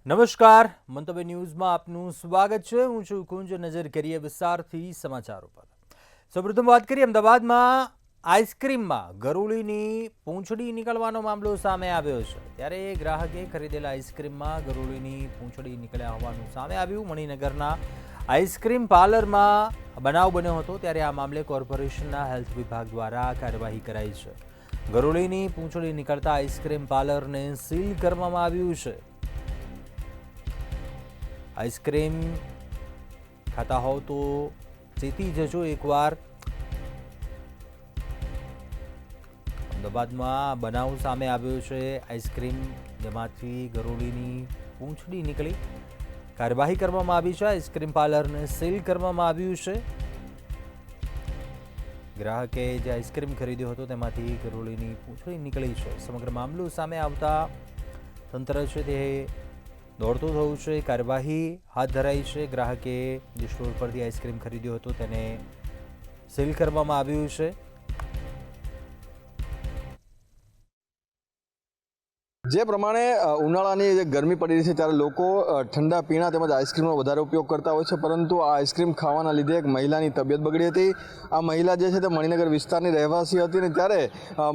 નમસ્કાર, મંતવ્ય ન્યૂઝમાં આપનું સ્વાગત છે। હું છું કુંજ। નજર કરીએ વિસ્તારથી સમાચારો પર। સૌપ્રથમ વાત કરીએ અમદાવાદમાં આઈસ્ક્રીમમાં ગરોળીની પૂંછડી નીકળવાનો મામલો સામે આવ્યો છે। ત્યારે ગ્રાહકે ખરીદેલા આઈસ્ક્રીમમાં ગરોળીની પૂંછડી નીકળ્યા હોવાનું સામે આવ્યું। મણિનગરના આઈસ્ક્રીમ પાર્લરમાં બનાવ બન્યો હતો, ત્યારે આ મામલે કોર્પોરેશનના હેલ્થ વિભાગ દ્વારા કાર્યવાહી કરાઈ છે। ગરોળીની પૂંછડી નીકળતા આઈસ્ક્રીમ પાર્લરને સીલ કરવામાં આવ્યું છે। આઈસ્ક્રીમ ખાતા હો તો ચેતી જજો એકવાર। અમદાવાદમાં બનાવ સામે આવ્યો છે। આઈસ્ક્રીમ જેમાંથી ગરોળીની પૂંછડી નીકળી, કાર્યવાહી કરવામાં આવી છે। આઈસ્ક્રીમ પાર્લરને સીલ કરવામાં આવ્યું છે। ગ્રાહકે જે આઈસ્ક્રીમ ખરીદ્યો હતો તેમાંથી ગરોળીની પૂંછડી નીકળી છે। સમગ્ર મામલો સામે આવતા તંત્ર છે તે દોડતું થયું છે। કાર્યવાહી હાથ ધરાઈ છે। ગ્રાહકે જે સ્ટોર પરથી આઈસ્ક્રીમ ખરીદ્યો હતો તેને સીલ કરવામાં આવ્યું છે। જે પ્રમાણે ઉનાળાની જે ગરમી પડી રહી છે ત્યારે લોકો ઠંડા પીણા તેમજ આઈસ્ક્રીમનો વધારે ઉપયોગ કરતા હોય છે, પરંતુ આ આઈસ્ક્રીમ ખાવાના લીધે એક મહિલાની તબિયત બગડી હતી। આ મહિલા જે છે તે મણિનગર વિસ્તારની રહેવાસી હતી અને ત્યારે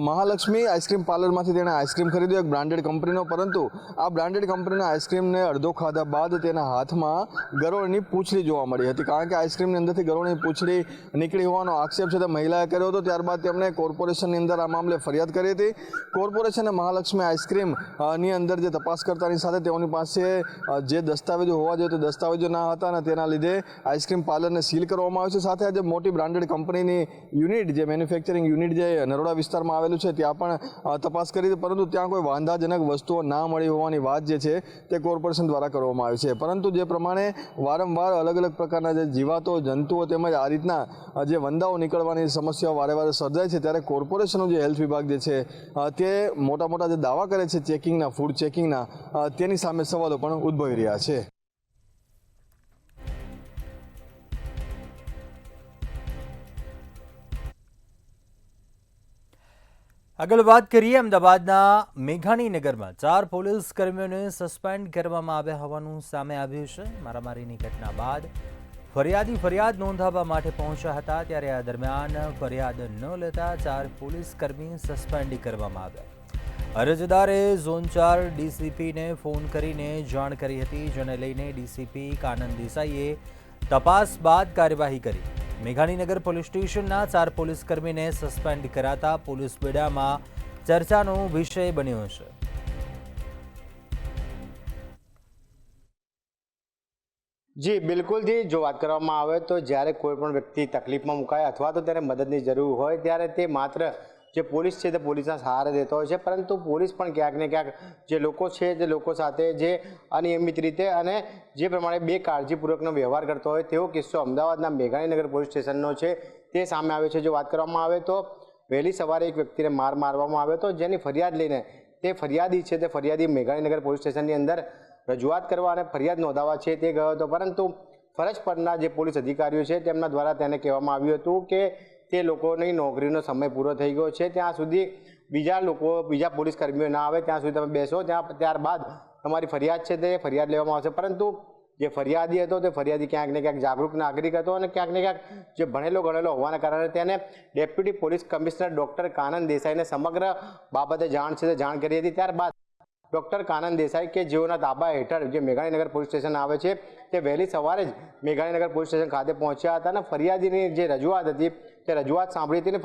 મહાલક્ષ્મી આઈસ્ક્રીમ પાર્લરમાંથી તેણે આઈસ્ક્રીમ ખરીદ્યો એક બ્રાન્ડેડ કંપનીનો, પરંતુ આ બ્રાન્ડેડ કંપનીના આઈસ્ક્રીમને અડધો ખાધા બાદ તેના હાથમાં ગરોળીની પૂંછડી જોવા મળી હતી। કારણ કે આઈસ્ક્રીમની અંદરથી ગરોળીની પૂંછડી નીકળી હોવાનો આક્ષેપ છે તે મહિલાએ કર્યો હતો। ત્યારબાદ તેમણે કોર્પોરેશનની અંદર આ મામલે ફરિયાદ કરી હતી। કોર્પોરેશને મહાલક્ષ્મી આઈસ્ક્રીમ ની અંદર જે તપાસ કરતાની સાથે તેઓની પાસે જે દસ્તાવેજો હોવા જોઈએ તે દસ્તાવેજો ના હતા અને તેના લીધે આઈસ્ક્રીમ પાર્લરને સીલ કરવામાં આવ્યું છે। સાથે આજે મોટી બ્રાન્ડેડ કંપનીની યુનિટ, જે મેન્યુફેક્ચરિંગ યુનિટ જે નરોડા વિસ્તારમાં આવેલું છે ત્યાં પણ તપાસ કરી હતી, પરંતુ ત્યાં કોઈ વાંધાજનક વસ્તુઓ ના મળી હોવાની વાત જે છે તે કોર્પોરેશન દ્વારા કરવામાં આવી છે। પરંતુ જે પ્રમાણે વારંવાર અલગ અલગ પ્રકારના જે જીવાતો, જંતુઓ તેમજ આ રીતના જે વંદાઓ નીકળવાની સમસ્યાઓ વારે સર્જાય છે, ત્યારે કોર્પોરેશનનો જે હેલ્થ વિભાગ જે છે તે મોટા મોટા જે દાવા કરે છે ચેકિંગના, ફૂડ ચેકિંગના, તેની સામે સવાલો પણ ઉદ્ભવી રહ્યા છે। આગળ વાત કરીએ અમદાવાદના મેઘાણીનગરમાં 4 પોલીસ કર્મીઓને સસ્પેન્ડ કરવામાં આવ્યા હોવાનું સામે આવ્યું છે। મારામારીની ઘટના બાદ ફરિયાદી ફરિયાદ નોંધાવવા માટે પહોંચ્યા હતા, ત્યારે આ દરમિયાન ફરિયાદ ન લેતા 4 પોલીસ કર્મી સસ્પેન્ડ કરવામાં આવ્યા। અરજદારે ઝોન 4 ડીસીપીને ફોન કરીને જાણ કરી હતી, જેને લઈને ડીસીપી કાનન દેસાઈએ તપાસ બાદ કાર્યવાહી કરી। મેઘાણીનગર પોલીસ સ્ટેશનના 4 પોલીસકર્મીને સસ્પેન્ડ કરાતા પોલીસ બેડામાં ચર્ચાનો વિષય બન્યો છે। જી બિલકુલથી જો વાત કરવામાં આવે તો જ્યારે કોઈ પણ વ્યક્તિ તકલીફમાં મુકાય અથવા તો તેને મદદની જરૂર હોય ત્યારે તે માત્ર જે પોલીસ છે તે પોલીસના સહારે દેતો હોય છે, પરંતુ પોલીસ પણ ક્યાંક ને ક્યાંક જે લોકો છે તે લોકો સાથે જે અનિયમિત રીતે અને જે પ્રમાણે બેકાળજીપૂર્વકનો વ્યવહાર કરતો હોય તેવો કિસ્સો અમદાવાદના મેઘાણીનગર પોલીસ સ્ટેશનનો છે તે સામે આવ્યો છે। જો વાત કરવામાં આવે તો વહેલી સવારે એક વ્યક્તિને મારવામાં આવ્યો હતો, જેની ફરિયાદ લઈને તે ફરિયાદી છે તે ફરિયાદી મેઘાણીનગર પોલીસ સ્ટેશનની અંદર રજૂઆત કરવા અને ફરિયાદ નોંધાવવા છે તે ગયો હતો, પરંતુ ફરજ પરના જે પોલીસ અધિકારીઓ છે તેમના દ્વારા તેને કહેવામાં આવ્યું હતું કે તે લોકોની નોકરીનો સમય પૂરો થઈ ગયો છે, ત્યાં સુધી બીજા પોલીસ કર્મીઓ ના આવે ત્યાં સુધી તમે બેસો, ત્યારબાદ તમારી ફરિયાદ છે તે ફરિયાદ લેવામાં આવશે। પરંતુ જે ફરિયાદી હતો તે ફરિયાદી ક્યાંક ને ક્યાંક જાગૃત નાગરિક હતો અને ક્યાંક ને ક્યાંક જે ભણેલો ગણેલો હોવાના કારણે તેને deputy police commissioner doctor Kanan દેસાઈને સમગ્ર બાબતે જાણ છે તે જાણ કરી હતી। ત્યારબાદ ડૉક્ટર કાનન દેસાઈ કે જેઓના તાબા હેઠળ જે મેઘાણીનગર પોલીસ સ્ટેશન આવે છે તે વહેલી સવારે જ મેઘાણીનગર પોલીસ સ્ટેશન ખાતે પહોંચ્યા હતા અને ફરિયાદીની જે રજૂઆત હતી તે રજૂઆત સાંભળી હતી અને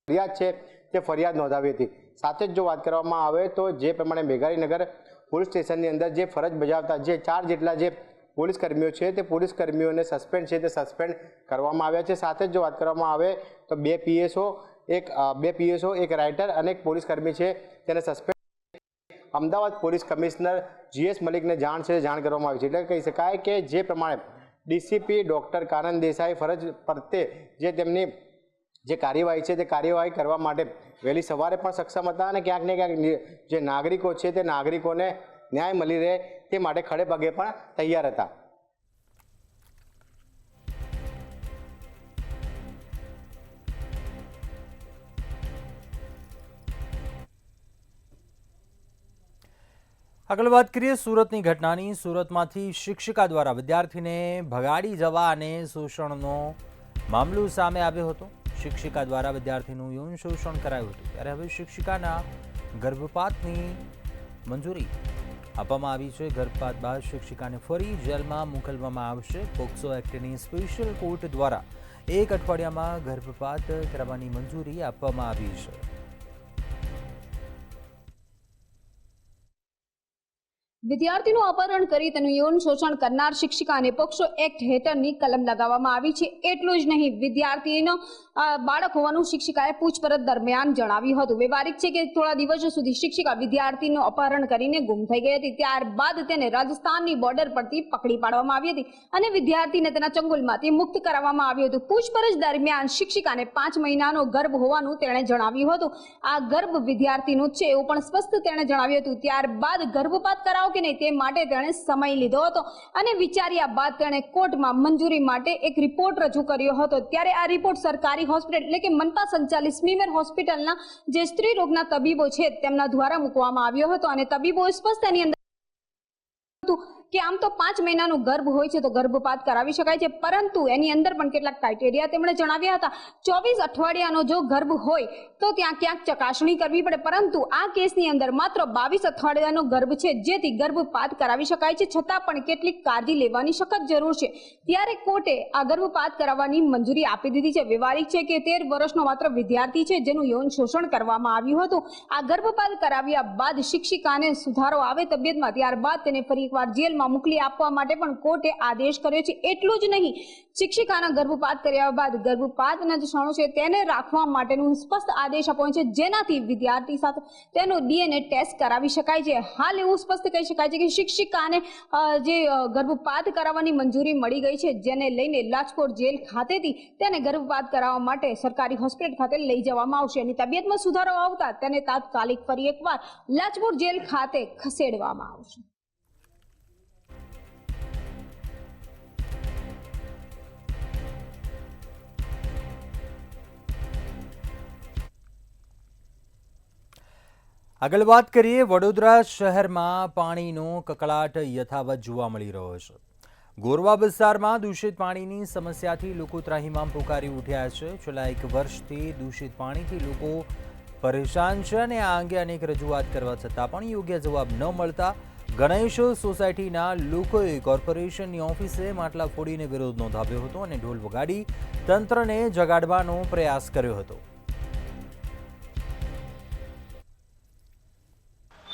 ફરિયાદ છે તે ફરિયાદ નોંધાવી હતી। સાથે જ જો વાત કરવામાં આવે તો જે પ્રમાણે મેઘાણીનગર પોલીસ સ્ટેશનની અંદર જે ફરજ બજાવતા જે 4 જેટલા જે પોલીસ કર્મીઓ છે તે પોલીસ કર્મીઓને સસ્પેન્ડ છે તે સસ્પેન્ડ કરવામાં આવ્યા છે। સાથે જ જો વાત કરવામાં આવે તો 2 પીએસઓ, એક રાઇટર અને એક પોલીસ કર્મી છે તેને suspend Ahmedabad police commissioner GS મલિકને જાણ કરવામાં આવી છે। એટલે કહી શકાય કે જે પ્રમાણે ડીસીપી ડૉક્ટર કાનન દેસાઈ ફરજ પ્રત્યે જે તેમની જે કાર્યવાહી છે તે કાર્યવાહી કરવા માટે વહેલી સવારે પણ સક્ષમ હતા અને ક્યાંક ને ક્યાંક જે નાગરિકો છે તે નાગરિકોને ન્યાય મળી રહે તે માટે ખડે પગે પણ તૈયાર હતા। આગળ વાત કરીએ સુરતની ઘટનાની. સુરતમાંથી શિક્ષિકા દ્વારા વિદ્યાર્થીને ભગાડી જવા અને શોષણનો મામલો સામે આવ્યો હતો. શિક્ષિકા દ્વારા વિદ્યાર્થીનું યૌન શોષણ કરાયું હતું. ત્યારે હવે શિક્ષિકાના ગર્ભપાતની મંજૂરી આપવામાં આવી છે. ગર્ભપાત બાદ શિક્ષિકાને ફરી જેલમાં મોકલવામાં આવશે. પોક્સો એક્ટની સ્પેશિયલ કોર્ટ દ્વારા 1 અઠવાડિયામાં ગર્ભપાત કરવાની મંજૂરી આપવામાં આવી છે. વિદ્યાર્થીનું અપહરણ કરી તેનું યૌન શોષણ કરનાર શિક્ષિકાને પોક્સો એક્ટ હેઠળની કલમ લગાવવામાં આવી છે. એટલું જ નહીં, વિદ્યાર્થીનો બાળક હોવાનું શિક્ષિકાએ પૂછપરછ દરમિયાન જણાવ્યું હતું. વ્યવહારિક છે કે થોડા દિવસો સુધી શિક્ષિકા વિદ્યાર્થીનું અપહરણ કરીને ગુમ થઈ ગઈ હતી. ત્યારબાદ તેને રાજસ્થાનની બોર્ડર પરથી પકડી પાડવામાં આવી હતી અને વિદ્યાર્થીને તેના ચંગુલમાંથી મુક્ત કરાવવામાં આવ્યું હતું. પૂછપરછ દરમિયાન શિક્ષિકાને 5 મહિનાનો ગર્ભ હોવાનું તેણે જણાવ્યું હતું. આ ગર્ભ વિદ્યાર્થીનો છે એવું પણ સ્પષ્ટ તેણે જણાવ્યું હતું. ત્યારબાદ ગર્ભપાત કરાવ કે નહીં તે માટે તેણે સમય લીધો હતો અને વિચાર્યા બાદ તેણે કોર્ટમાં મંજૂરી માટે એક રિપોર્ટ રજૂ કર્યો હતો. ત્યારે આ રિપોર્ટ સરકારી હોસ્પિટલ એટલે કે મનપા સંચાલિત સ્મીમેર હોસ્પિટલના જે સ્ત્રી રોગના તબીબો છે તેમના દ્વારા મૂકવામાં આવ્યો હતો અને તબીબોએ સ્પષ્ટ એની અંદર કે આમ તો 5 મહિનાનો ગર્ભ હોય છે તો ગર્ભપાત કરાવી શકાય છે, પરંતુ એની અંદર પણ કેટલાક ક્રાઇટેરિયા તેમણે જણાવ્યા હતા. 24 અઠવાડિયાનો જો ગર્ભ હોય તો ત્યાં ક્યાંક ચકાસણી કરવી પડે, પરંતુ આ કેસની અંદર માત્ર 22 અઠવાડિયાનો ગર્ભ છે, જેથી ગર્ભપાત કરાવી શકાય છે. છતાં પણ કેટલીક કાળજી લેવાની સખત જરૂર છે. ત્યારે કોર્ટે આ ગર્ભપાત કરાવવાની મંજૂરી આપી દીધી છે. વ્યવહારિક છે કે 13 વર્ષનો માત્ર વિદ્યાર્થી છે જેનું યૌન શોષણ કરવામાં આવ્યું હતું. આ ગર્ભપાત કરાવ્યા બાદ શિક્ષિકાને સુધારો આવે તબિયતમાં, ત્યારબાદ તેને ફરી એકવાર જેલમાં મોકલી આપવા માટે પણ કોર્ટે આદેશ કર્યો છે. એટલું જ નહીં, શિક્ષિકાના ગર્ભપાત કર્યા બાદ ગર્ભપાતના જે ક્ષણો છે તેને રાખવા માટેનું સ્પષ્ટ આદેશ આપ્યો છે, જેનાથી વિદ્યાર્થી સાથે તેનો DNA ટેસ્ટ કરાવી શકાય છે. હાલ એવું સ્પષ્ટ કહી શકાય છે કે શિક્ષિકાને જે ગર્ભપાત કરાવવાની મંજૂરી મળી ગઈ છે, જેને લઈને લાજપોર જેલ ખાતેથી તેને ગર્ભપાત કરાવવા માટે સરકારી હોસ્પિટલ ખાતે લઈ જવામાં આવશે અને તબિયતમાં સુધારો આવતા તેને તાત્કાલિક ફરી એકવાર લાજપોર જેલ ખાતે ખસેડવામાં આવશે. આગળ વાત કરીએ, વડોદરા શહેરમાં પાણીનો કકળાટ યથાવત જોવા મળી રહ્યો છે. ગોરવા વિસ્તારમાં દૂષિત પાણીની સમસ્યાથી લોકો ત્રાહિમામ પોકારી ઉઠ્યા છે. છેલ્લા 1 વર્ષથી દૂષિત પાણીથી લોકો પરેશાન છે અને આ અંગે અનેક રજૂઆત કરવા છતાં પણ યોગ્ય જવાબ ન મળતા ગણેશ સોસાયટીના લોકોએ કોર્પોરેશનની ઓફિસે માટલા ફોડીને વિરોધ નોંધાવ્યો હતો અને ઢોલ વગાડી તંત્રને જગાડવાનો પ્રયાસ કર્યો હતો.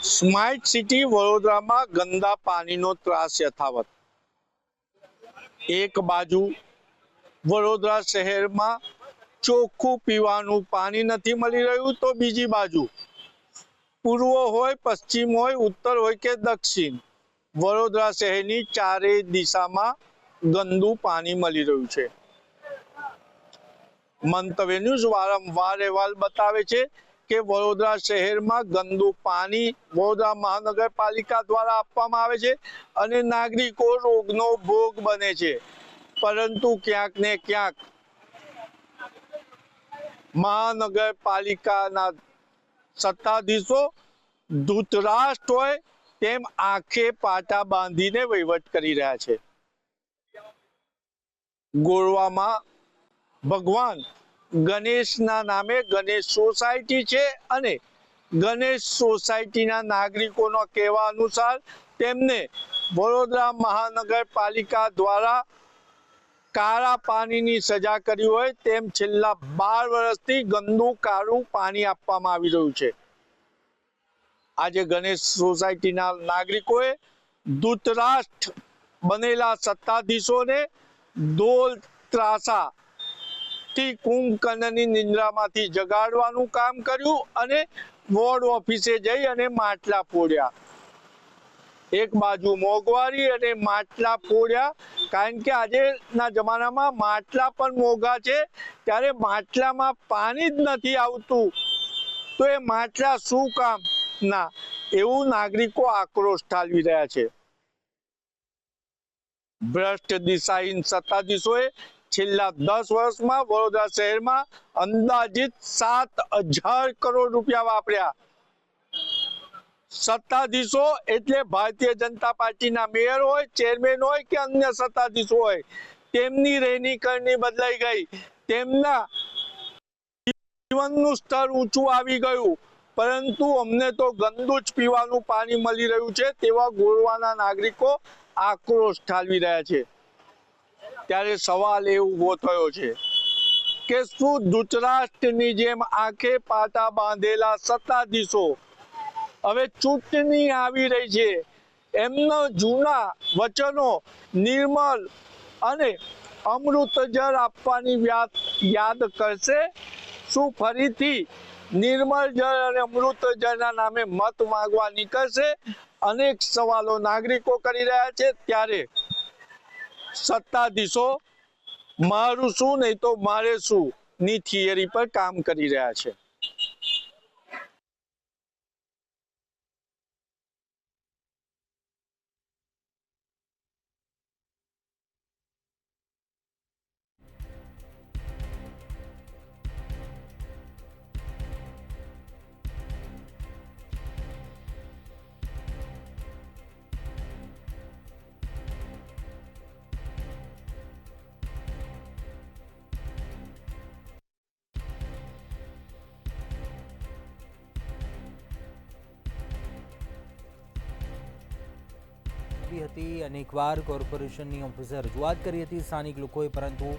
સ્માર્ટ સિટી વડોદરામાં ગંદા પાણીનો ત્રાસ યથાવત. એક બાજુ વડોદરા શહેરમાં ચોખ્ખું પીવાનું પાણી નથી મળી રહ્યું, તો બીજી બાજુ પૂર્વ હોય, પશ્ચિમ હોય, ઉત્તર હોય કે દક્ષિણ, વડોદરા શહેરની ચારેય દિશામાં ગંદુ પાણી મળી રહ્યું છે. મંતવ્ય ન્યૂઝ વારંવાર અહેવાલ બતાવે છે કે વડોદરા શહેરમાં ગંદુ પાણી વડોદરા મહાનગરપાલિકા દ્વારા આપવામાં આવે છે અને નાગરિકો રોગનો ભોગ બને છે. પરંતુ ક્યાંક ને ક્યાંક મહાનગરપાલિકાના સત્તાધીશો ધૂતરાષ્ટ્ર હોય તેમ આંખે પાટા બાંધીને વહીવટ કરી રહ્યા છે. ગોરવામાં ભગવાન ગણેશના નામે ગણેશ સોસાયટી છે અને ગણેશ સોસાયટીના નાગરિકોનો કહેવા અનુસાર તેમને વડોદરા મહાનગરપાલિકા દ્વારા કાળા પાણીની સજા કરી હોય તેમ છેલ્લા 12 વર્ષથી ગંદુ કાળું પાણી આપવામાં આવી રહ્યું છે. આજે ગણેશ સોસાયટીના નાગરિકોએ ધૂતરાષ્ટ્ર બનેલા સત્તાધીશોને ઢોલ ત્રાસા કુંભકર્ણની નિંદ્રામાંથી જગાડવાનું કામ કર્યું અને વોર્ડ ઓફિસે જઈ અને માટલા ફોડ્યા. એક બાજુ મોંઘવારી અને માટલા ફોડ્યા, કારણ કે આજના જમાનામાં માટલા પણ મોંઘા છે, ત્યારે માટલામાં પાણી જ નથી આવતું તો એ માટલા શું કામ ના, એવું નાગરિકો આક્રોશ ઠાલવી રહ્યા છે. ભ્રષ્ટ દિશાહીન સત્તાધીશોએ છેલ્લા 10 વર્ષમાં વડોદરા શહેરમાં અંદાજિત 7,000 કરોડ રૂપિયા વાપર્યા. સત્તાધીશો એટલે ભારતીય જનતા પાર્ટીના મેયર હોય, ચેરમેન હોય કે અન્ય સત્તાધીશો હોય, તેમની રહેણી કરણી બદલાઈ ગઈ, તેમના જીવનનું સ્તર ઊંચું આવી ગયું, પરંતુ અમને તો ગંદુ જ પીવાનું પાણી મળી રહ્યું છે તેવા ગોરવાના નાગરિકો આક્રોશ ઠાલવી રહ્યા છે। ત્યારે સવાલ એ ઊભો થયો છે કે શું ધૃતરાષ્ટ્રની જેમ આંખે પાટા બાંધેલા સત્તાધીશો હવે ચૂંટણી આવી રહી છે, એમના જૂના વચનો નિર્મલ અને અમૃત જળ આપવાની યાદ કરશે? શું ફરીથી નિર્મલ જળ અને અમૃત જળના નામે મત માંગવા નીકળશે? અનેક સવાલો નાગરિકો કરી રહ્યા છે। ત્યારે સત્તાધીશો મારું શું નહીં તો મારે શું ની થિયરી પર કામ કરી રહ્યા છે। હતી અનેકવાર કોર્પોરેશનની ઓફિસે રજૂઆત કરી હતી સ્થાનિક લોકોએ, પરંતુ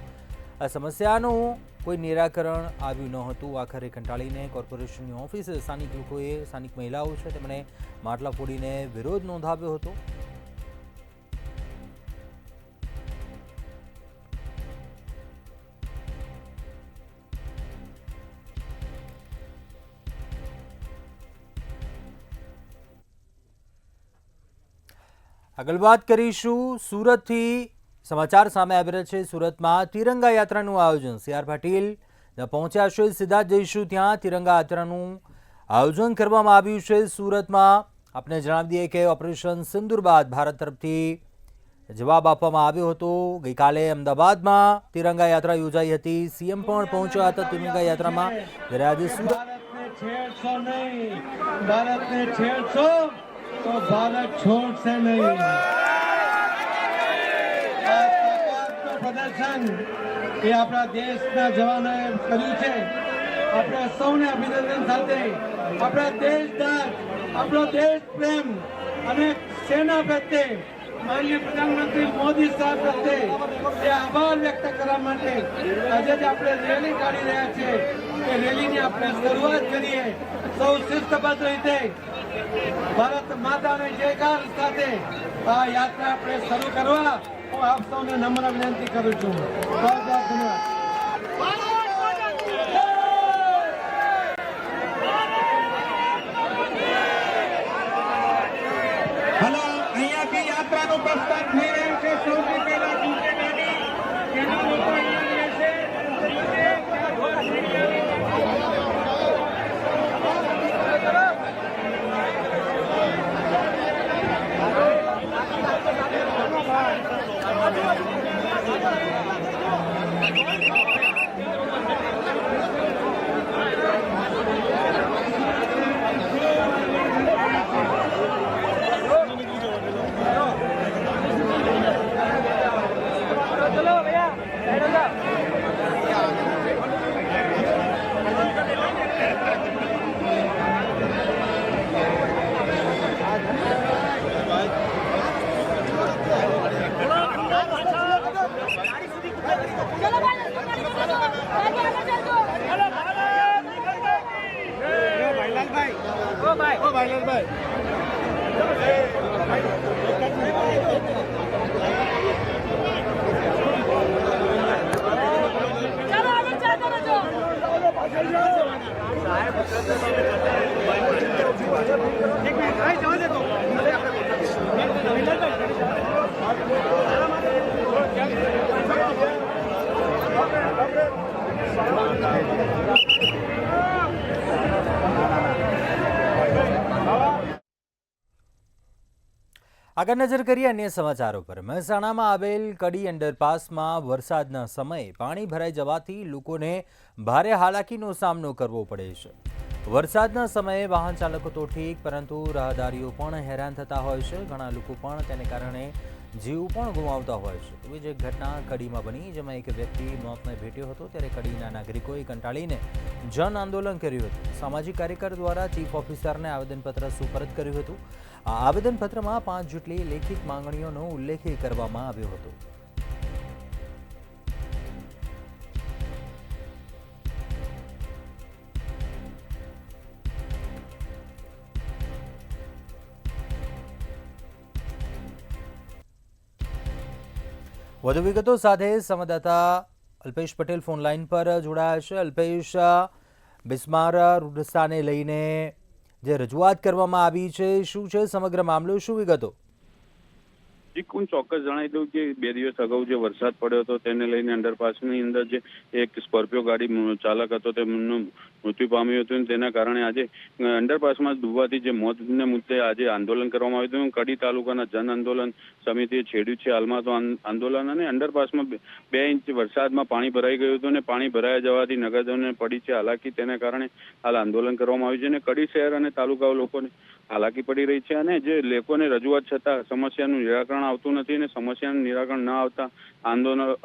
આ સમસ્યાનું કોઈ નિરાકરણ આવ્યું ન હતું। આખરે કંટાળીને કોર્પોરેશનની ઓફિસે સ્થાનિક લોકોએ, સ્થાનિક મહિલાઓ છે તેમણે માટલા ફોડીને વિરોધ નોંધાવ્યો હતો। આગળ વાત કરીશું સુરતથી સમાચાર સામે આવી રહ્યા છે। સુરતમાં તિરંગા યાત્રાનું આયોજન, સી.આર. પાટીલ પહોંચ્યા છે, સીધા જઈશું ત્યાં। તિરંગા યાત્રાનું આયોજન કરવામાં આવ્યું છે સુરતમાં। આપને જણાવી દઈએ કે ઓપરેશન સિંદૂર બાદ ભારત તરફથી જવાબ આપવામાં આવ્યો હતો। ગઈકાલે અમદાવાદમાં તિરંગા યાત્રા યોજાઈ હતી, સીએમ પણ પહોંચ્યા હતા તિરંગા યાત્રામાં। ત્યારે આજે સુરત तो भारत छोड़से नहीं। प्रदर्शन ये अपना देशना जवानोए कर्યું છે। આપણે સૌને અભિનંદન સાથે આપણા દેશદાર, આપણો દેશ પ્રેમ અને સેના પ્રત્યે માનનીય પ્રધાનમંત્રી મોદી સાહેબ પ્રત્યે એ આભાર વ્યક્ત કરવા માટે આજે જ આપણે રેલી કાઢી રહ્યા છે। એ રેલીની આપણે શરૂઆત કરીએ સૌ શિસ્તબદ્ધ રીતે ભારત માતાને જયકાર સાથે આ યાત્રા આપણે શરૂ કરવા હું આપ સૌને નમ્ર વિનંતી કરું છું। બહુ બહુ ધન્યવાદ। હલો, અહીંયાથી યાત્રાનું પ્રસ્થાન થઈ રહ્યું છે। સૌથી પહેલા સૂચનાની જેના લોકો અહીંયા રહેશે આગળ નજર કરીએ અન્ય સમાચારો પર। મહેસાણામાં આવેલ કડી અંડરપાસમાં વરસાદના સમયે પાણી ભરાઈ જવાથી લોકોને ભારે હાલાકીનો સામનો કરવો પડે છે। વરસાદના સમયે વાહન ચાલકો તો ઠીક, પરંતુ રાહદારીઓ પણ હેરાન થતા હોય છે. ઘણા લોકો પણ તેને કારણે જીવ પણ ગુમાવતા હોય છે. એવી જ એક ઘટના કડીમાં બની, જેમાં એક વ્યક્તિ મોતને ભેટ્યો હતો. ત્યારે કડીના નાગરિકોએ કંટાળીને જન આંદોલન કર્યું હતું. સામાજિક કાર્યકર દ્વારા ચીફ ઓફિસરને આવેદનપત્ર સુપરત કર્યું હતું. આ આવેદનપત્રમાં 5 જેટલી લેખિત માંગણીઓનો ઉલ્લેખ કરવામાં આવ્યો હતો. વધુ વિગતો સાથે સંવાદદાતા અલ્પેશ પટેલ ફોન લાઈન પર જોડાયા છે. અલ્પેશ, બિસ્માર રોડ રસ્તાને લઈને જે રજૂઆત કરવામાં આવી છે, શું છે સમગ્ર મામલો, શું વિગતો? જી, હું ચોક્કસ જણાવી દઉં કે 2 દિવસ અગાઉ જે વરસાદ પડ્યો હતો તેને લઈને અંડરપાસની અંદર જે એક સ્કોર્પિયો ગાડી ચાલક હતો તેમનું મૃત્યુ પામ્યું હતું. તેના કારણે આજે અંડરપાસમાં ડૂબવાથી જે મોતને મુદ્દે આજે આંદોલન કરવામાં આવ્યું હતું. કડી તાલુકાના જન આંદોલન સમિતિએ છેડ્યું છે હાલમાં તો આંદોલન. અને અંડરપાસમાં 2 ઇંચ વરસાદમાં પાણી ભરાઈ ગયું હતું અને પાણી ભરાઈ જવાથી નગરજનોને પડી છે હાલાકી. તેના કારણે હાલ આંદોલન કરવામાં આવ્યું છે અને કડી શહેર અને તાલુકા લોકોને હાલાકી પડી રહી છે. અને જે લોકોને રજૂઆત છતાં સમસ્યાનું નિરાકરણ આવતું નથી અને સમસ્યાનું નિરાકરણ ન આવતા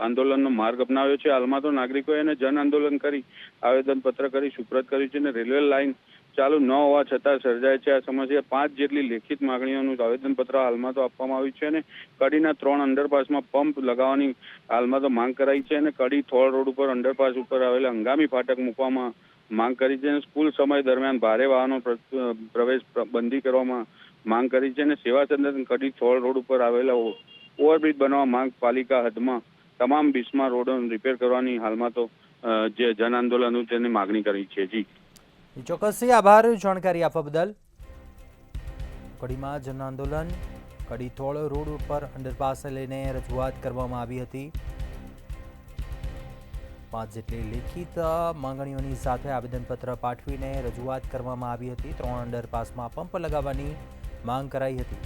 આંદોલનનો માર્ગ અપનાવ્યો છે. હાલમાં તો નાગરિકોએ એને જન આંદોલન કરી આવેદનપત્ર કરી સુપ્રત કર્યું છે અને રેલવે લાઇન ચાલુ ન હોવા છતાં સર્જાય છે આ સમસ્યા. 5 જેટલી લેખિત માંગણીઓનું આવેદનપત્ર હાલમાં તો આપવામાં આવ્યું છે અને કડીના 3 અંડરપાસમાં પંપ લગાવવાની હાલમાં તો માંગ કરાઈ છે અને કડી થોળ રોડ ઉપર અંડરપાસ ઉપર આવેલા હંગામી ફાટક મૂકવામાં માંગ કરી છે. સ્કૂલ સમય દરમિયાન ભારે વાહનો પ્રવેશ બંધી કરવામાં માંગ કરી છે અને સેવા સદન કડી થોળ રોડ ઉપર આવેલા ઓવરબ્રિજ બનાવવા માંગ પાલિકા હદમાં તમામ બિસ્માર રોડો રિપેર કરવાની હાલમાં તો જે જન આંદોલન તેની માગણી કરી છે. જી ચોક્કસથી આભાર જાણકારી આપવા બદલ. કડીમાં જન આંદોલન, કડી થોળ રોડ ઉપર અંડરપાસને લઈને રજૂઆત કરવામાં આવી હતી. 5 જેટલી લેખિત માંગણીઓની સાથે આવેદનપત્ર પાઠવીને રજૂઆત કરવામાં આવી હતી. 3 અંડરપાસમાં પંપ લગાવવાની માંગ કરાઈ હતી.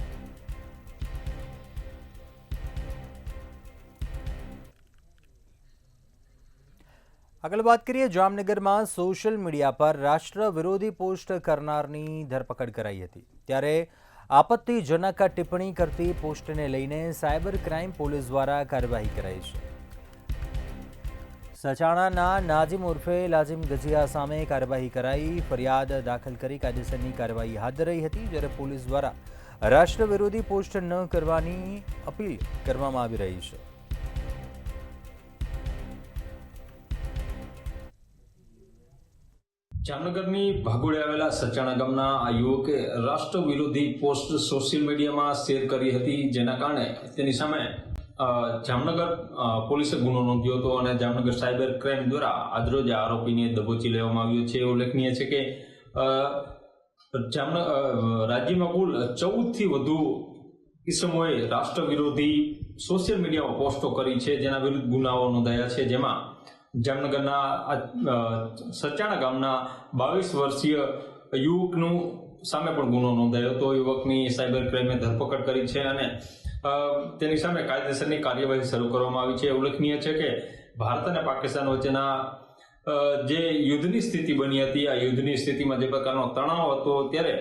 આગળ વાત કરીએ, જામનગરમાં સોશિયલ મીડિયા પર રાષ્ટ્ર વિરોધી પોસ્ટ કરનારની ધરપકડ કરાઈ હતી. ત્યારે આપત્તિજનક ટિપ્પણી કરતી પોસ્ટને લઈને સાયબર ક્રાઇમ પોલીસ દ્વારા કાર્યવાહી કરાઈ છે. સચાણાના નાઝિમ ઉર્ફે લાઝિમ ગજિયા સામે કાર્યવાહી કરાઈ, ફરિયાદ દાખલ કરી કાયદેસરની કાર્યવાહી હાથ ધરાઈ હતી. જ્યારે પોલીસ દ્વારા રાષ્ટ્ર વિરોધી પોસ્ટ ન કરવાની અપીલ કરવામાં આવી રહી છે. જામનગરની ભાગોળે આવેલા સચાણા ગામના આ યુવકે રાષ્ટ્ર વિરોધી પોસ્ટ સોશિયલ મીડિયામાં શેર કરી હતી, જેના કારણે તેની સામે જામનગર પોલીસે ગુનો નોંધ્યો હતો અને જામનગર સાયબર ક્રાઇમ દ્વારા આજરોજ આરોપીને દબોચી લેવામાં આવ્યો છે. ઉલ્લેખનીય છે કે રાજ્યમાં કુલ 14થી વધુ કિસ્સાઓએ રાષ્ટ્ર વિરોધી સોશિયલ મીડિયામાં પોસ્ટો કરી છે, જેના વિરુદ્ધ ગુનાઓ નોંધાયા છે. જેમાં જામનગરના સચાણા ગામના 22 વર્ષીય યુવકનું સામે પણ ગુનો નોંધાયો હતો. યુવકની સાયબર ક્રાઇમે ધરપકડ કરી છે અને તેની સામે કાયદેસરની કાર્યવાહી શરૂ કરવામાં આવી છે. ઉલ્લેખનીય છે કે ભારત અને પાકિસ્તાન વચ્ચેના જે યુદ્ધની સ્થિતિ બની હતી, આ યુદ્ધની સ્થિતિમાં જે પ્રકારનો તણાવ હતો, ત્યારે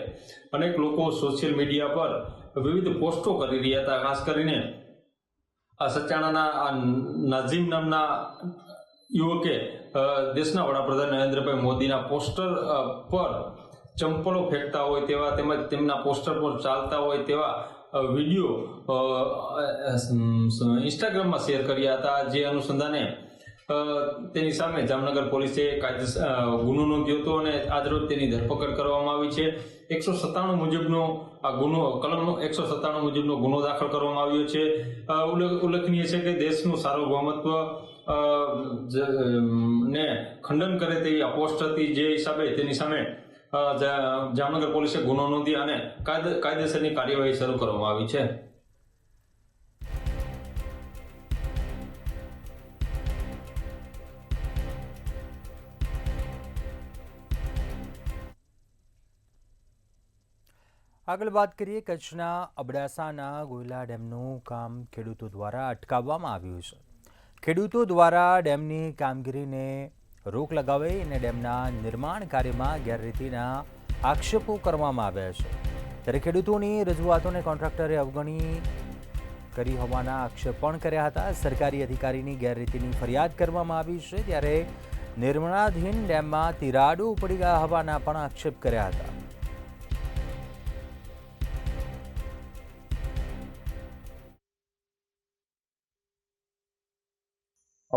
અનેક લોકો સોશિયલ મીડિયા પર વિવિધ પોસ્ટો કરી રહ્યા હતા. ખાસ કરીને આ સચાણાના આ નાઝીમ નામના યુવકે દેશના વડાપ્રધાન નરેન્દ્રભાઈ મોદીના પોસ્ટર પર ચંપલો ફેંકતા હોય તેવા તેમજ તેમના પોસ્ટર પર ચાલતા હોય તેવા વિડીયો ઇન્સ્ટાગ્રામમાં શેર કર્યા હતા. જે અનુસંધાને તેની સામે જામનગર પોલીસે ગુનો નોંધ્યો હતો અને આજરોજ તેની ધરપકડ કરવામાં આવી છે. 197 મુજબનો આ ગુનો કલમ 197 મુજબનો ગુનો દાખલ કરવામાં આવ્યો છે. ઉલ્લેખનીય છે કે દેશનું સાર્વભૌમત્વ ને ખંડન કરે તેવી આ પોસ્ટ હતી, જે હિસાબે તેની સામે જામનગર પોલીસે ગુનો નોંધી અને કાયદેસરની કાર્યવાહી શરૂ કરવામાં આવી છે. આગળ વાત કરીએ, કચ્છના અબડાસાના ગોયલા ડેમનું કામ ખેડૂતો દ્વારા અટકાવવામાં આવ્યું છે. ખેડૂતો દ્વારા ડેમની કામગીરીને રોક લગાવી અને ડેમના નિર્માણ કાર્યમાં ગેરરીતિના આક્ષેપો કરવામાં આવ્યા છે. ત્યારે ખેડૂતોની રજૂઆતોને કોન્ટ્રાક્ટરે અવગણી કરી હોવાના આક્ષેપ પણ કર્યા હતા. સરકારી અધિકારીની ગેરરીતિની ફરિયાદ કરવામાં આવી છે. ત્યારે નિર્માણાધીન ડેમમાં તિરાડો પડી ગયા હોવાના પણ આક્ષેપ કર્યા હતા.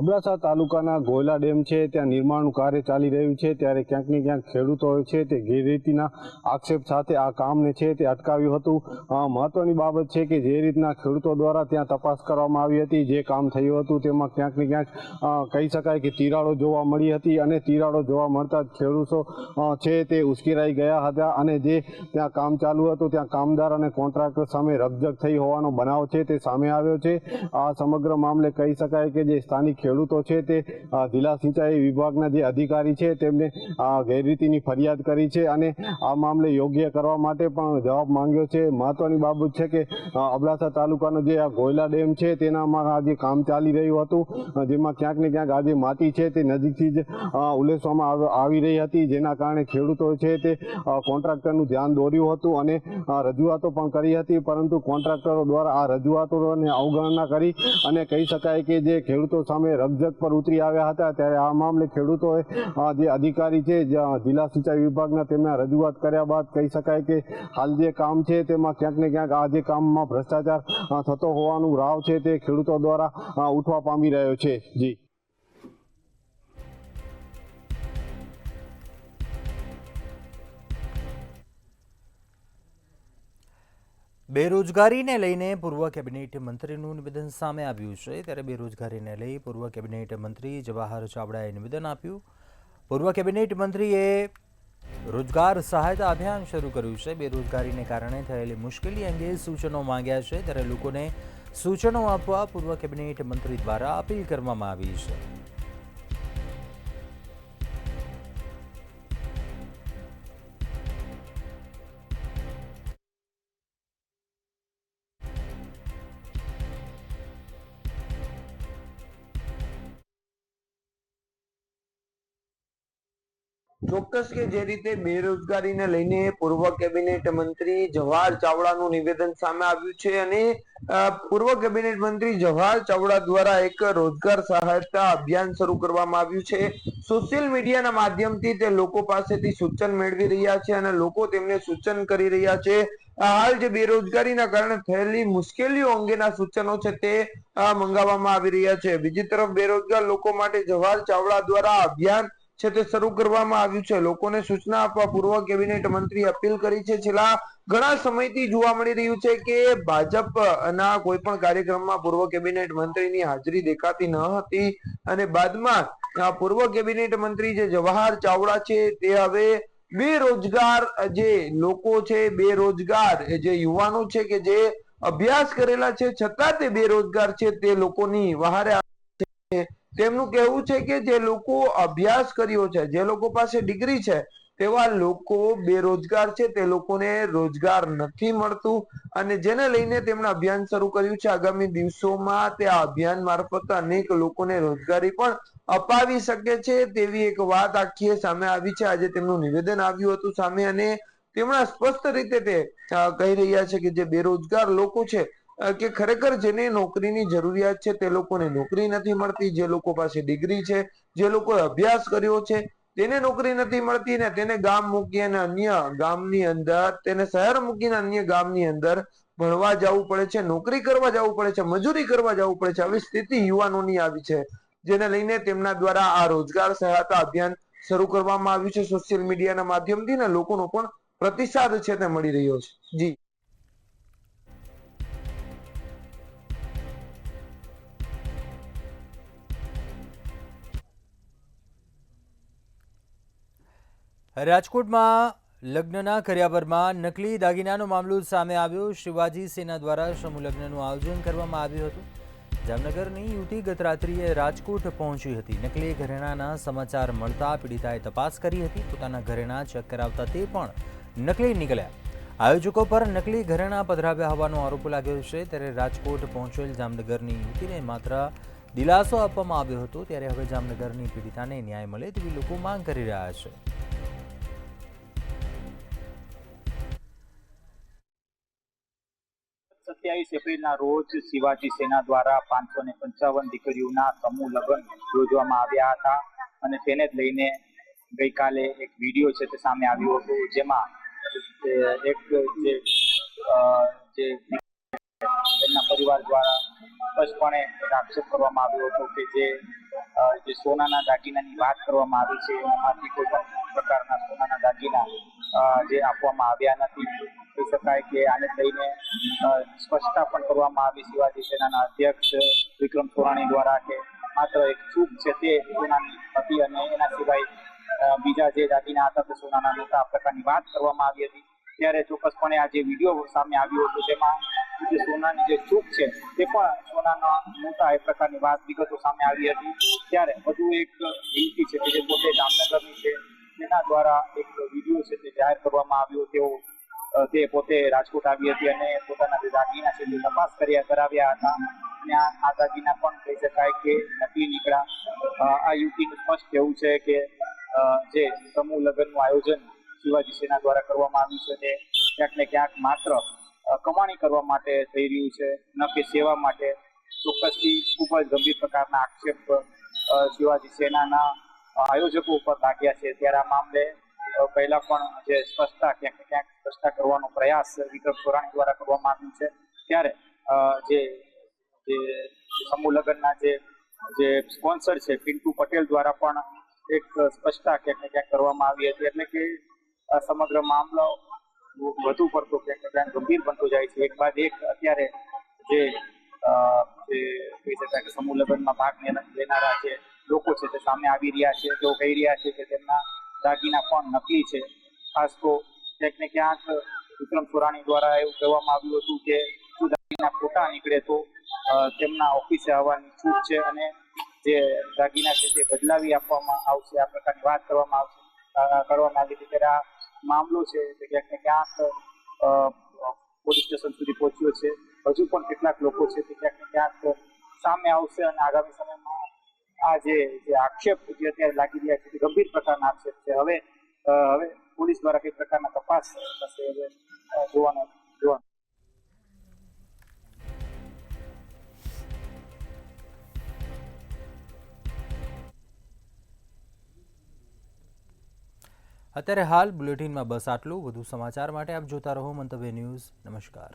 અબડાસા તાલુકાના ગોયલા ડેમ છે ત્યાં નિર્માણનું કાર્ય ચાલી રહ્યું છે. ત્યારે ક્યાંક ને ક્યાંક ખેડૂતો છે તે ગેરરીતિના આક્ષેપ સાથે આ કામને છે તે અટકાવ્યું હતું. મહત્વની બાબત છે કે જે રીતના ખેડૂતો દ્વારા ત્યાં તપાસ કરવામાં આવી હતી, જે કામ થયું હતું તેમાં ક્યાંક ને ક્યાંક કહી શકાય કે તિરાડો જોવા મળી હતી અને તિરાડો જોવા મળતા જ ખેડૂતો છે તે ઉશ્કેરાઈ ગયા હતા અને જે ત્યાં કામ ચાલુ હતું ત્યાં કામદાર અને કોન્ટ્રાક્ટર સામે રકઝક થઈ હોવાનો બનાવ છે તે સામે આવ્યો છે. આ સમગ્ર મામલે કહી શકાય કે જે સ્થાનિક ખેડૂતો છે તે જિલ્લા સિંચાઈ વિભાગના જે અધિકારી છે તેમને ગેરરીતિની ફરિયાદ કરી છે અને આ મામલે યોગ્ય કરવા માટે પણ જવાબ માંગ્યો છે. મહત્વની બાબત છે કે અબડાસા તાલુકાનો જે આ ગોયલા ડેમ છે તેનામાં આજે કામ ચાલી રહ્યું હતું, જેમાં ક્યાંક ને ક્યાંક આજે માટી છે તે નજીકથી જ ઉલેસવામાં આવી રહી હતી, જેના કારણે ખેડૂતો છે તે કોન્ટ્રાક્ટરનું ધ્યાન દોર્યું હતું અને રજૂઆતો પણ કરી હતી, પરંતુ કોન્ટ્રાક્ટરો દ્વારા આ રજૂઆતોને અવગણના કરી અને કહી શકાય કે જે ખેડૂતો સામે રકઝક પર ઉતરી આવ્યા હતા. ત્યારે આ મામલે ખેડૂતોએ જે અધિકારી છે જિલ્લા સિંચાઈ વિભાગના તેમના રજૂઆત કર્યા બાદ કહી શકાય કે હાલ જે કામ છે તેમાં ક્યાંક ને ક્યાંક આ જે કામમાં ભ્રષ્ટાચાર થતો હોવાનું રાવ છે તે ખેડૂતો દ્વારા ઉઠવા પામી રહ્યો છે. જી બેરોજગારીને લઈને પૂર્વ કેબિનેટ મંત્રીનું નિવેદન સામે આવ્યું છે. ત્યારે બેરોજગારીને લઈ પૂર્વ કેબિનેટ મંત્રી જવાહર ચાવડાએ નિવેદન આપ્યું. પૂર્વ કેબિનેટ મંત્રીએ રોજગાર સહાયતા અભિયાન શરૂ કર્યું છે. બેરોજગારીને કારણે થયેલી મુશ્કેલી અંગે સૂચનો માંગ્યા છે. ત્યારે લોકોને સૂચનો આપવા પૂર્વ કેબિનેટ મંત્રી દ્વારા અપીલ કરવામાં આવી છે. ચોક્કસ કે જે રીતે બેરોજગારીને લઈને પૂર્વ કેબિનેટ મંત્રી જવાહર ચાવડાનું નિવેદન સામે આવ્યું છે અને પૂર્વ કેબિનેટ મંત્રી જવાહર ચાવડા દ્વારા એક રોજગાર સહાયતા અભિયાન શરૂ કરવામાં આવ્યું છે. સોશિયલ મીડિયાના માધ્યમથી તે લોકો પાસેથી સૂચન મેળવી રહ્યા છે અને લોકો તેમને સૂચન કરી રહ્યા છે. હાલ જે બેરોજગારીના કારણે થયેલી મુશ્કેલીઓ અંગેના સૂચનો છે તે મંગાવવામાં આવી રહ્યા છે. બીજી તરફ બેરોજગાર લોકો માટે જવાહર ચાવડા દ્વારા અભિયાન છે તે શરૂ કરવામાં આવ્યું છે. લોકોને સૂચના આપવા પૂર્વ કેબિનેટ મંત્રી અપીલ કરી છે. છેલ્લા ઘણા સમયથી જોવા મળી રહ્યું છે કે ભાજપના કોઈ પણ કાર્યક્રમમાં પૂર્વ કેબિનેટ મંત્રીની હાજરી દેખાતી ન હતી અને બાદમાં પૂર્વ કેબિનેટ મંત્રી જે જવાહર ચાવડા છે તે હવે બેરોજગાર જે લોકો છે, બેરોજગાર જે યુવાનો છે કે જે અભ્યાસ કરેલા છે છતાં તે બેરોજગાર છે તે લોકોની વહારે છે. તેમનું કહેવું છે કે જે લોકો અભ્યાસ કર્યો છે, જે લોકો પાસે ડિગ્રી છે તેવા લોકો બેરોજગાર છે, તે લોકોને રોજગાર નથી મળતું અને જેને લઈને તેમણે અભિયાન શરૂ કર્યું છે. આગામી દિવસોમાં તે આ અભિયાન મારફત અનેક લોકોને રોજગારી પણ અપાવી શકે છે તેવી એક વાત આખી સામે આવી છે. આજે તેમનું નિવેદન આવ્યું હતું સામે અને તેમણે સ્પષ્ટ રીતે તે કહી રહ્યા છે કે જે બેરોજગાર લોકો છે કે ખરેખર જેને નોકરીની જરૂરિયાત છે તે લોકોને નોકરી નથી મળતી, જે લોકો પાસે ડિગ્રી છે, જે લોકોએ અભ્યાસ કર્યો છે તેને નોકરી નથી મળતી ને તેને ગામ મૂકી અને અન્ય ગામની અંદર, તેને શહેર મૂકીને અન્ય ગામની અંદર ભણવા જવું પડે છે, નોકરી કરવા જવું પડે છે, મજૂરી કરવા જવું પડે છે. આવી સ્થિતિ યુવાનોની આવી છે, જેને લઈને તેમના દ્વારા આ રોજગાર સહાયતા અભિયાન શરૂ કરવામાં આવ્યું છે સોશિયલ મીડિયાના માધ્યમથી ને લોકોનો પણ પ્રતિસાદ છે તે મળી રહ્યો છે. જી રાજકોટમાં લગ્નના કર્યાવરમાં નકલી દાગીનાનો મામલો સામે આવ્યો. શિવાજી સેના દ્વારા સમૂહ લગ્નનું આયોજન કરવામાં આવ્યું હતું. જામનગરની યુવતી ગત રાત્રિએ રાજકોટ પહોંચી હતી. નકલી ઘરેણાના સમાચાર મળતા પીડિતાએ તપાસ કરી હતી. પોતાના ઘરેણા ચેક કરાવતા તે પણ નકલી નીકળ્યા. આયોજકો પર નકલી ઘરેણા પધરાવ્યા હોવાનો આરોપ લાગ્યો છે. ત્યારે રાજકોટ પહોંચેલ જામનગરની યુવતીને માત્ર દિલાસો આપવામાં આવ્યો હતો, ત્યારે હવે જામનગરની પીડિતાને ન્યાય મળે તેવી લોકો માંગ કરી રહ્યા છે. એપ્રિલના રોજ શિવાજી સેના દ્વારા 555 દીકરીઓના સમૂહ લગ્ન યોજવામાં આવ્યા હતા અને તેને જ લઈને ગઈકાલે એક વિડીયો છે તે સામે આવ્યો હતો, જેમાં એક જે તેમના પરિવાર દ્વારા સ્પષ્ટપણે આક્ષેપ કરવામાં આવ્યો હતો કે જે સોનાના દાગીનાની વાત કરવામાં આવી છે એમાંથી કોઈ પણ પ્રકારના સોનાના દાગીના જે આપવામાં આવ્યા નથી. કહી શકાય કે આને લઈને સ્પષ્ટતા પણ કરવામાં આવી શિવાજી સેનાના અધ્યક્ષ વિક્રમ સોરાણી દ્વારા કે માત્ર એક ચૂક છે તે સોનાની હતી અને એના સિવાય બીજા જે દાગીના હતા તે સોનાના નહોતા, આ પ્રકારની વાત કરવામાં આવી હતી. ત્યારે ચોક્કસપણે આ જે વિડીયો સામે આવ્યો હતો તેમાં જે સોનાની જે ચૂક છે તે પણ સોનાના નહોતા એ પ્રકારની વાત વિગતો સામે આવી હતી. ત્યારે વધુ એક યુવતી છે કે જે પોતે જામનગરની છે તેના દ્વારા એક વિડીયો છે તે જાહેર કરવામાં આવ્યો. તે પોતે રાજકોટ આવી હતી અને પોતાના જે દાગીના છે તે તપાસ કરાવ્યા હતા અને આ દાગીના પણ કહી શકાય કે નકલી નીકળ્યા. આ યુવતીનું સ્પષ્ટ કહેવું છે કે જે સમૂહ લગ્નનું આયોજન શિવાજી સેના દ્વારા કરવામાં આવ્યું છે તે ક્યાંક ને ક્યાંક માત્ર કમાણી કરવા માટે થઈ રહ્યું છે, ન કે સેવા માટે. ચોક્કસથી ખૂબ જ ગંભીર પ્રકારના આક્ષેપ શિવાજી સેનાના આયોજકો ઉપર લાગ્યા છે. ત્યારે આ મામલે પહેલા પણ જે સ્પષ્ટતા ક્યાંક ને ક્યાંક સ્પષ્ટતા કરવાનો પ્રયાસ વિક્રમ સોરાણી દ્વારા કરવામાં આવ્યો છે. ત્યારે જે સમૂહ લગ્નના જે સ્પોન્સર છે પિન્ટુ પટેલ દ્વારા પણ એક સ્પષ્ટતા ક્યાંક ને ક્યાંક કરવામાં આવી હતી. એટલે કે સમગ્ર મામલો વધુ પડતો ક્યાંક ને ક્યાંક ગંભીર બનતો જાય છે. એક બાદ એક અત્યારે જે કહી શકાય કે સમૂહ લગ્નમાં ભાગ લેનારા જે લોકો છે તે સામે આવી રહ્યા છે. તેઓ કહી રહ્યા છે કે તેમના દાગીના પણ નકલી છે. ખાસ તો ક્યાંક ને ક્યાંક વિક્રમ સોરાણી દ્વારા એવું કહેવામાં આવ્યું હતું કે જો દાગીના ખોટા નીકળે તો તેમના ઓફિસે આવવાની છૂટ છે અને જે દાગીના છે તે બદલાવી આપવામાં આવશે, આ પ્રકારની વાત કરવામાં આવી હતી. ત્યારે આ મામલો છે તે ક્યાંક ને ક્યાંક પોલીસ સ્ટેશન સુધી પહોંચ્યો છે. હજુ પણ કેટલાક લોકો છે તે ક્યાંક ને ક્યાંક સામે આવશે અને આગામી સમયમાં આ જે આક્ષેપ જે અત્યારે લાગી રહ્યા છે તે ગંભીર પ્રકારના આક્ષેપ છે. હવે પોલીસ દ્વારા કઈ પ્રકારના તપાસ થશે હવે જોવાનું. અત્યારે હાલ બુલેટિનમાં બસ આટલું. વધુ સમાચાર માટે આપ જોતા રહો મંતવ્ય ન્યૂઝ. નમસ્કાર.